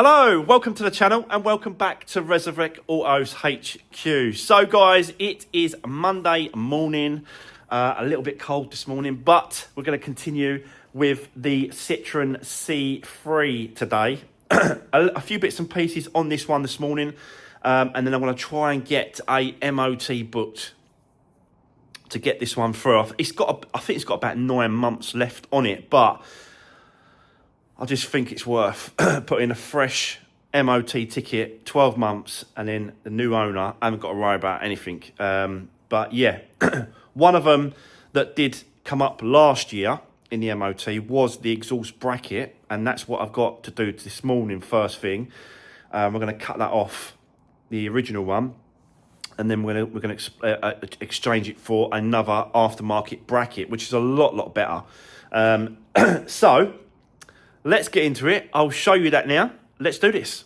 Hello, welcome to the channel and welcome back to Resurwreck Autos HQ. So guys, it is Monday morning, a little bit cold this morning, but we're going to continue with the Citroen C3 today. a few bits and pieces on this one this morning, and then I'm going to try and get a MOT booked to get this one through. I think it's got about 9 months left on it, but I just think it's worth putting a fresh MOT ticket, 12 months, and then the new owner, I haven't got to worry about anything. But yeah, one of them that did come up last year in the MOT was the exhaust bracket, and that's what I've got to do this morning, first thing. We're going to cut that off, the original one, and then we're going to exchange it for another aftermarket bracket, which is a lot better. So let's get into it. I'll show you that now. Let's do this.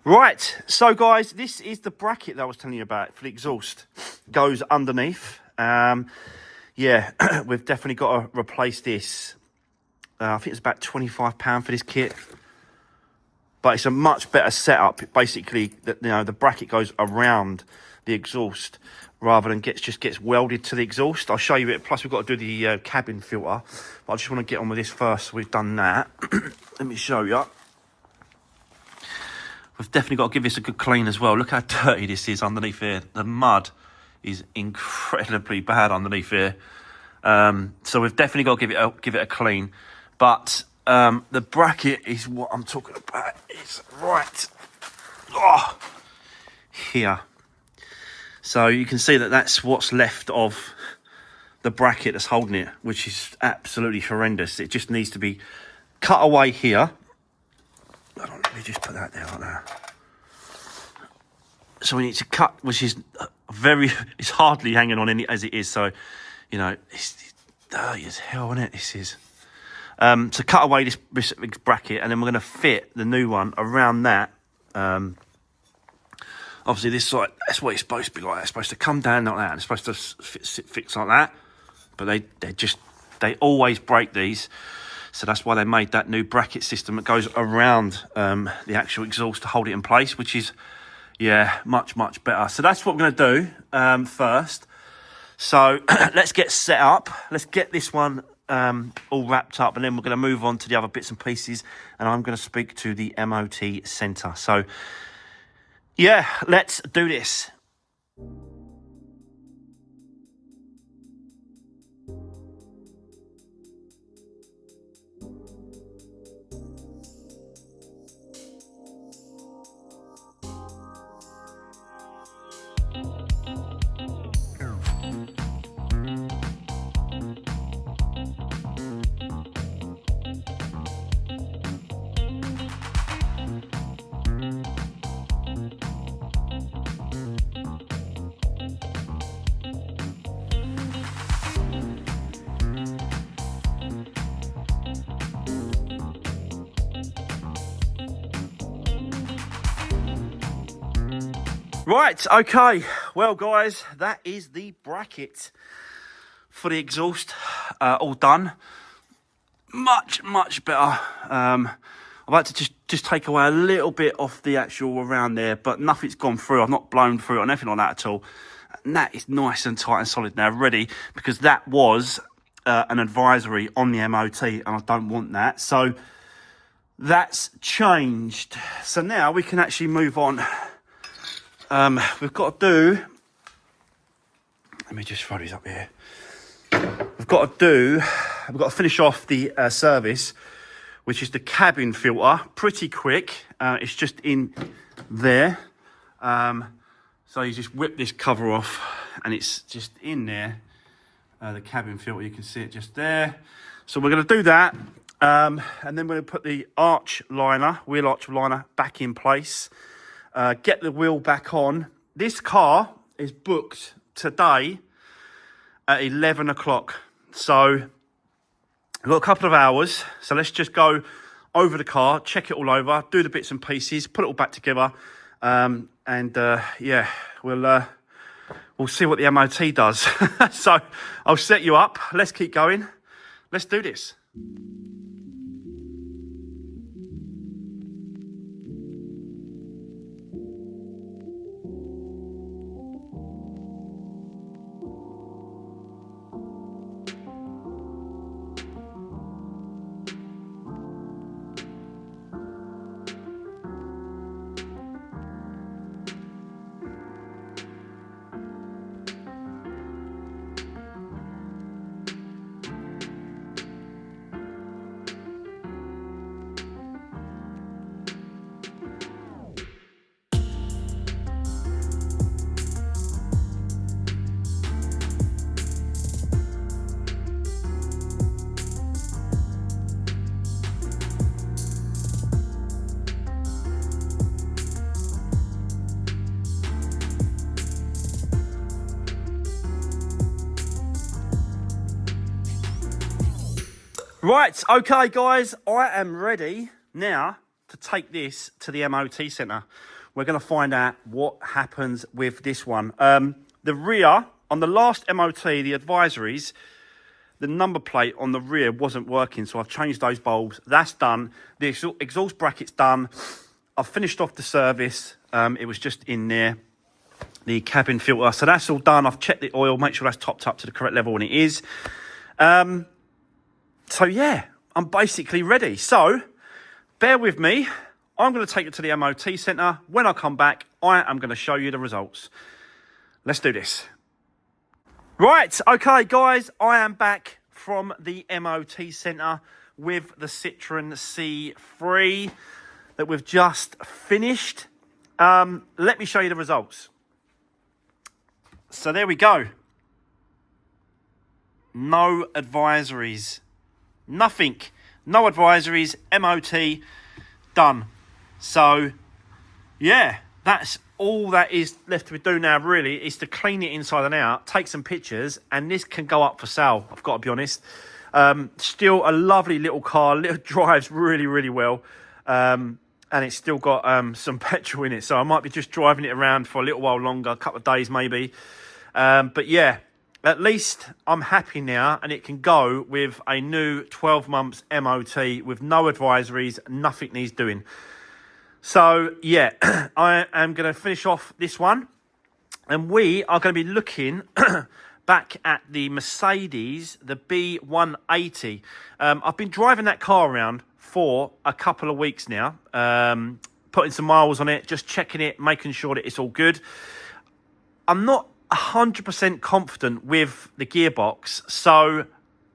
Right, so guys, this is the bracket that I was telling you about for the exhaust. Goes underneath. Yeah, we've definitely got to replace this. I think it's about £25 for this kit. But it's a much better setup. Basically, the bracket goes around the exhaust rather than just gets welded to the exhaust. I'll show you it. Plus, we've got to do the cabin filter. But I just want to get on with this first. So we've done that. Let me show you. We've definitely got to give this a good clean as well. Look how dirty this is underneath here. The mud is incredibly bad underneath here. So we've definitely got to give it a clean. But the bracket is what I'm talking about. It's right here. So you can see that that's what's left of the bracket that's holding it, which is absolutely horrendous. It just needs to be cut away here. Hold on, let me just put that there like that. So we need to cut, which is it's hardly hanging on any as it is. So, you know, it's dirty as hell, isn't it? This is. So cut away this bracket, and then we're going to fit the new one around that. Obviously, this side, that's what it's supposed to be like. It's supposed to come down like that, and it's supposed to fix like that. But they always break these. So that's why they made that new bracket system that goes around the actual exhaust to hold it in place, which is, yeah, much better. So that's what we're going to do first. So let's get set up. Let's get this one all wrapped up, and then we're going to move on to the other bits and pieces, and I'm going to speak to the MOT centre. So yeah, let's do this. Right, okay, well guys, that is the bracket for the exhaust, all done. Much better. I'd like to just take away a little bit off the actual around there, but nothing's gone through. I've not blown through it or anything like that at all. And that is nice and tight and solid now, ready, because that was an advisory on the MOT, and I don't want that. So that's changed. So now we can actually move on. We've got to do, let me just throw these up here. We've got to finish off the service, which is the cabin filter, pretty quick. It's just in there. So you just whip this cover off, and it's just in there. The cabin filter, you can see it just there. So we're going to do that, and then we're going to put the wheel arch liner back in place. Get the wheel back on. This car is booked today at 11 o'clock. So we've got a couple of hours. So let's just go over the car, check it all over, do the bits and pieces, put it all back together. Yeah, we'll see what the MOT does. So I'll set you up. Let's keep going. Let's do this. Right, okay guys, I am ready now to take this to the MOT centre. We're going to find out what happens with this one. The rear, on the last MOT, the advisories, the number plate on the rear wasn't working, so I've changed those bulbs. That's done. The exhaust bracket's done. I've finished off the service. It was just in there, the cabin filter. So that's all done. I've checked the oil, make sure that's topped up to the correct level, and it is. So yeah, I'm basically ready. So bear with me. I'm going to take it to the MOT centre. When I come back, I am going to show you the results. Let's do this. Right, okay guys, I am back from the MOT centre with the Citroen C3 that we've just finished. Let me show you the results. So there we go. No advisories. Nothing. No advisories. MOT done. So, yeah, that's all that is left to do now, really, is to clean it inside and out, take some pictures, and this can go up for sale, I've got to be honest. Still a lovely little car. Drives really, really well. And it's still got some petrol in it. So I might be just driving it around for a little while longer, a couple of days maybe. But yeah, at least I'm happy now, and it can go with a new 12 months MOT with no advisories, nothing needs doing. So yeah, I am going to finish off this one, and we are going to be looking back at the Mercedes, the B180. I've been driving that car around for a couple of weeks now, putting some miles on it, just checking it, making sure that it's all good. I'm not 100% confident with the gearbox, so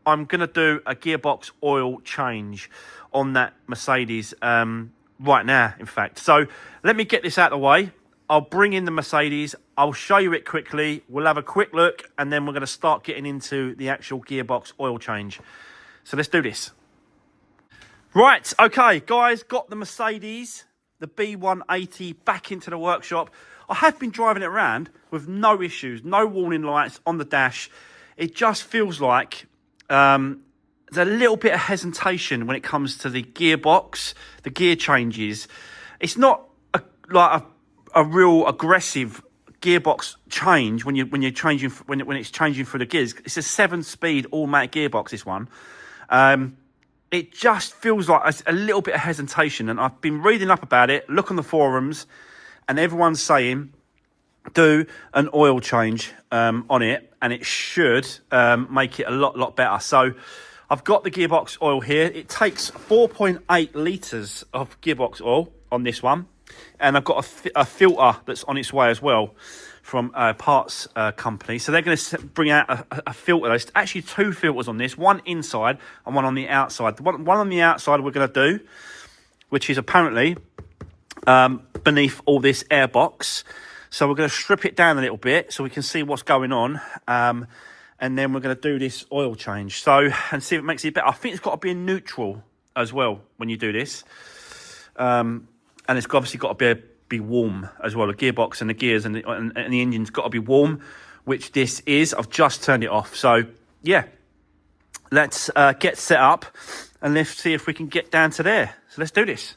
I'm going to do a gearbox oil change on that Mercedes right now, in fact. So let me get this out of the way. I'll bring in the Mercedes. I'll show you it quickly. We'll have a quick look, and then we're going to start getting into the actual gearbox oil change. So let's do this. Right, okay, guys, got the Mercedes, the B180, back into the workshop. I have been driving it around with no issues, no warning lights on the dash. It just feels like there's a little bit of hesitation when it comes to the gearbox, the gear changes. It's not like a real aggressive gearbox change when you're changing when it's changing through the gears. It's a 7-speed automatic gearbox, this one. It just feels like a little bit of hesitation, and I've been reading up about it, look on the forums, and everyone's saying do an oil change on it, and it should make it a lot better. So I've got the gearbox oil here. It takes 4.8 litres of gearbox oil on this one, and I've got a filter that's on its way as well from a parts company. So they're going to bring out a filter. There's actually 2 filters on this, one inside and one on the outside. The one on the outside we're going to do, which is apparently beneath all this air box. So we're going to strip it down a little bit so we can see what's going on. And then we're going to do this oil change. So, and see if it makes it better. I think it's got to be in neutral as well when you do this. And it's obviously got to be warm as well. The gearbox and the gears and the engine's got to be warm, which this is. I've just turned it off. So, yeah. Let's get set up and let's see if we can get down to there. So let's do this.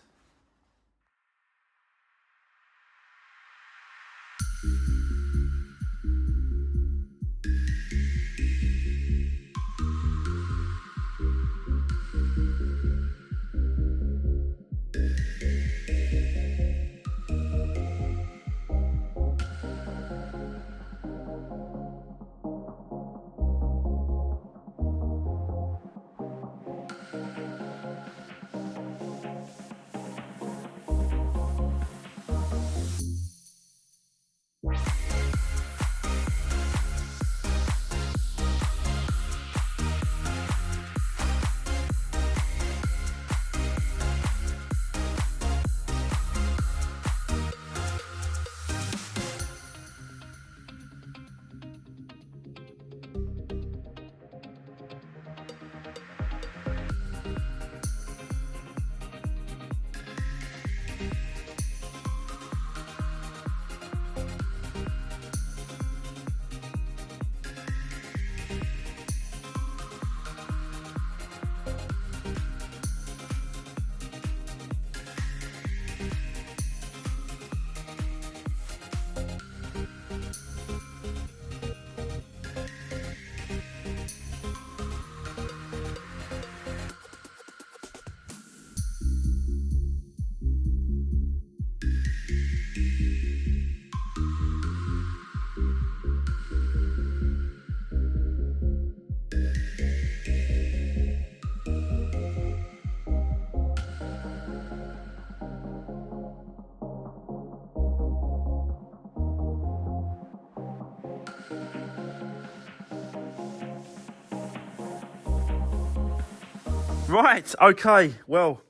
Right, okay, well,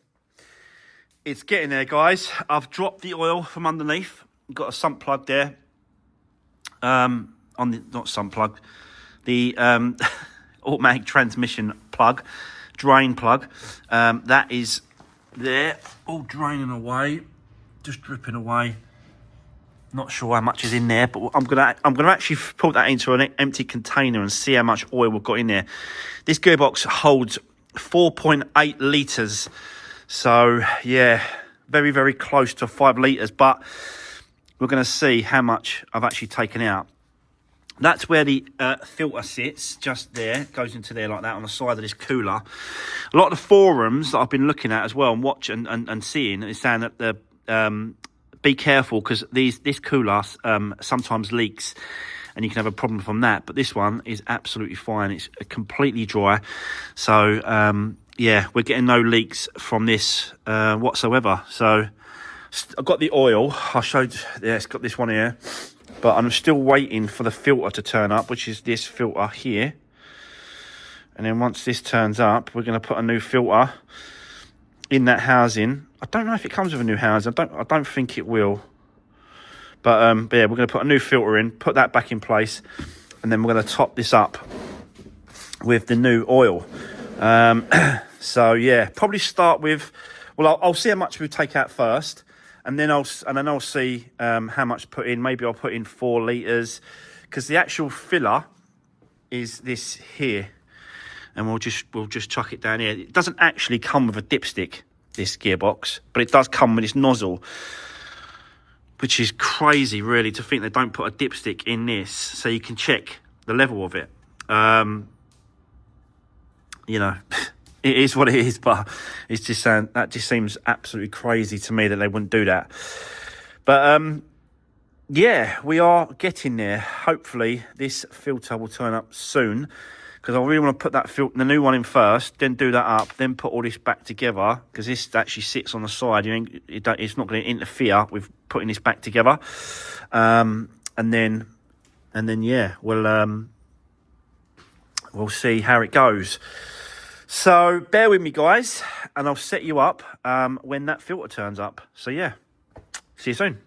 it's getting there, guys. I've dropped the oil from underneath. Got a sump plug there. On the, not sump plug, the automatic transmission plug, drain plug. That is there, all draining away, just dripping away. Not sure how much is in there, but I'm gonna actually put that into an empty container and see how much oil we've got in there. This gearbox holds 4.8 litres, so yeah, very, very close to 5 litres, but we're going to see how much I've actually taken out. That's where the filter sits, just there. It goes into there like that on the side of this cooler. A lot of the forums that I've been looking at as well and watching and seeing is saying that the be careful, because this cooler sometimes leaks and you can have a problem from that. But this one is absolutely fine. It's completely dry. So, yeah, we're getting no leaks from this whatsoever. So I've got the oil. I showed, yeah, it's got this one here. But I'm still waiting for the filter to turn up, which is this filter here. And then once this turns up, we're going to put a new filter in that housing. I don't know if it comes with a new housing. I don't think it will. But yeah, we're going to put a new filter in, put that back in place, and then we're going to top this up with the new oil. So yeah, probably start with. Well, I'll see how much we take out first, and then I'll see how much to put in. Maybe I'll put in 4 litres, because the actual filler is this here, and we'll just chuck it down here. It doesn't actually come with a dipstick, this gearbox, but it does come with this nozzle, which is crazy, really, to think they don't put a dipstick in this so you can check the level of it. You know, it is what it is, but it's just saying that just seems absolutely crazy to me that they wouldn't do that. But yeah, we are getting there. Hopefully, this filter will turn up soon, because I really want to put that the new one in first, then do that up, then put all this back together, because this actually sits on the side. It's not going to interfere with putting this back together. And then yeah, we'll see how it goes. So bear with me, guys, and I'll set you up when that filter turns up. So yeah, see you soon.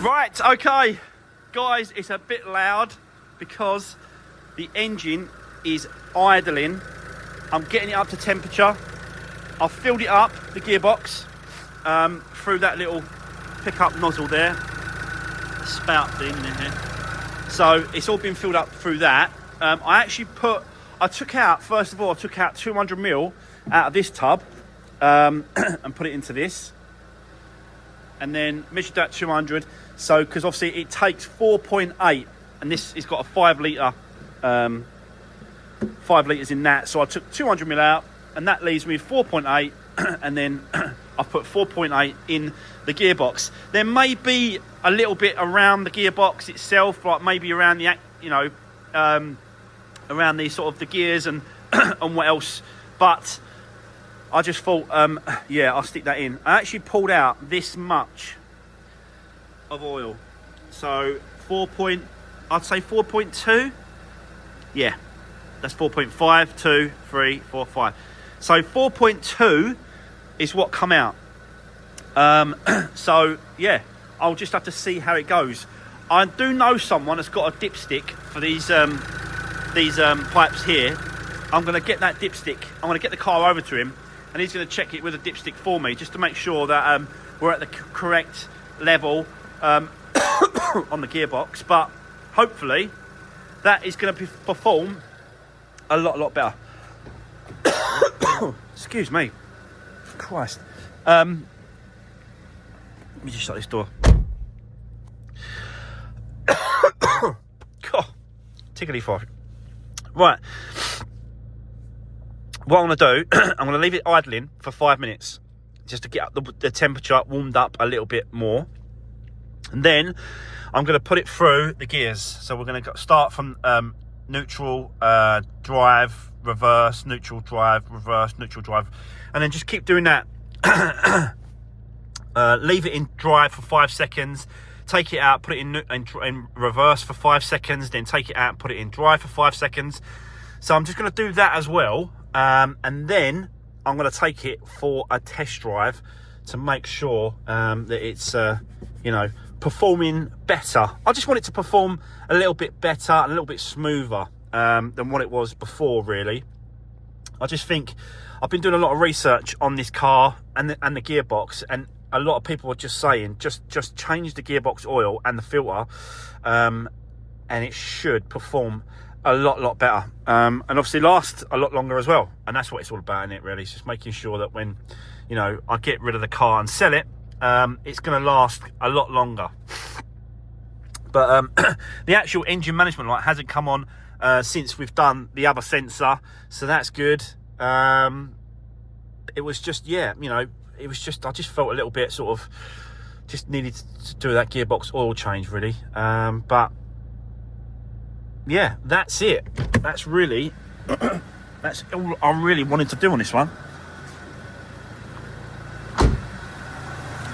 Right, okay, guys, it's a bit loud because the engine is idling. I'm getting it up to temperature. I've filled it up, the gearbox, through that little pickup nozzle there, spout thing in here. So it's all been filled up through that. I took out 200 mil out of this tub and put it into this, and then measured that 200. So, because obviously it takes 4.8, and this has got a 5 litre, 5 litres in that. So I took 200 mil out, and that leaves me with 4.8, and then I've put 4.8 in the gearbox. There may be a little bit around the gearbox itself, like maybe around the, around the sort of the gears and and what else. But I just thought, yeah, I'll stick that in. I actually pulled out this much of oil, so I'd say 4.2. Yeah, that's 4.5, 2, 3, 4, 5. So 4.2 is what come out. So yeah, I'll just have to see how it goes. I do know someone that's got a dipstick for these pipes here, I'm going to get that dipstick. I'm going to get the car over to him, and he's going to check it with a dipstick for me, just to make sure that we're at the correct level on the gearbox. But hopefully that is going to perform a lot better. Excuse me. Christ. Let me just shut this door. God, tickly fart. Right. What I'm going to do, I'm going to leave it idling for 5 minutes, just to get up the temperature warmed up a little bit more. And then I'm going to put it through the gears. So we're going to start from neutral, drive, reverse, neutral, drive, reverse, neutral, drive. And then just keep doing that. Leave it in drive for 5 seconds. Take it out, put it in reverse for 5 seconds. Then take it out and put it in drive for 5 seconds. So I'm just going to do that as well. And then I'm going to take it for a test drive to make sure that it's, you know, performing better. I just want it to perform a little bit better, a little bit smoother than what it was before, really. I just think I've been doing a lot of research on this car and the gearbox, and a lot of people are just saying just change the gearbox oil and the filter, and it should perform a lot better, and obviously last a lot longer as well. And that's what it's all about, isn't it, really? It's just making sure that when, you know, I get rid of the car and sell it, it's going to last a lot longer. But the actual engine management light hasn't come on since we've done the other sensor, so that's good. It was just, yeah, you know, it was just, I just felt a little bit sort of just needed to do that gearbox oil change, really. But yeah, that's it. That's really that's all I really wanted to do on this one.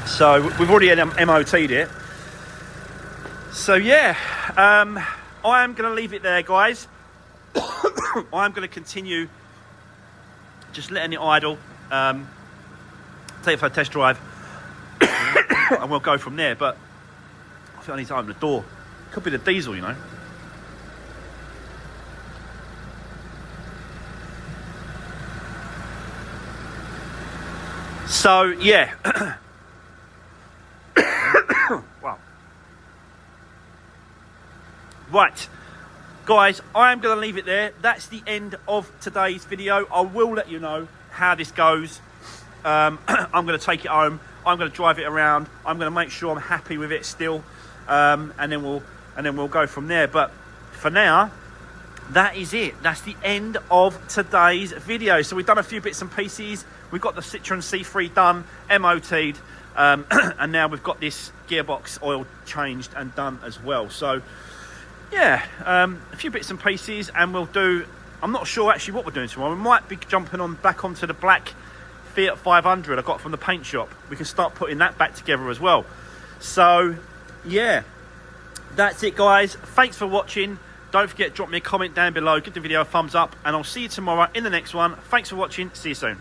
So we've already MOT'd it. So yeah, I am going to leave it there, guys. I'm going to continue just letting it idle, take it for a test drive, and we'll go from there. But I think I need to open the door. Could be the diesel, you know. So yeah. Wow. Right, guys, I am going to leave it there. That's the end of today's video. I will let you know how this goes. I'm going to take it home. I'm going to drive it around. I'm going to make sure I'm happy with it still, and then we'll go from there. But for now, that is it. That's the end of today's video. So we've done a few bits and pieces. We've got the Citroen C3 done, MOT'd, and now we've got this gearbox oil changed and done as well. So yeah, a few bits and pieces, and we'll do, I'm not sure actually what we're doing tomorrow. We might be jumping on back onto the black Fiat 500 I got from the paint shop. We can start putting that back together as well. So yeah, that's it, guys. Thanks for watching. Don't forget, drop me a comment down below, give the video a thumbs up, and I'll see you tomorrow in the next one. Thanks for watching. See you soon.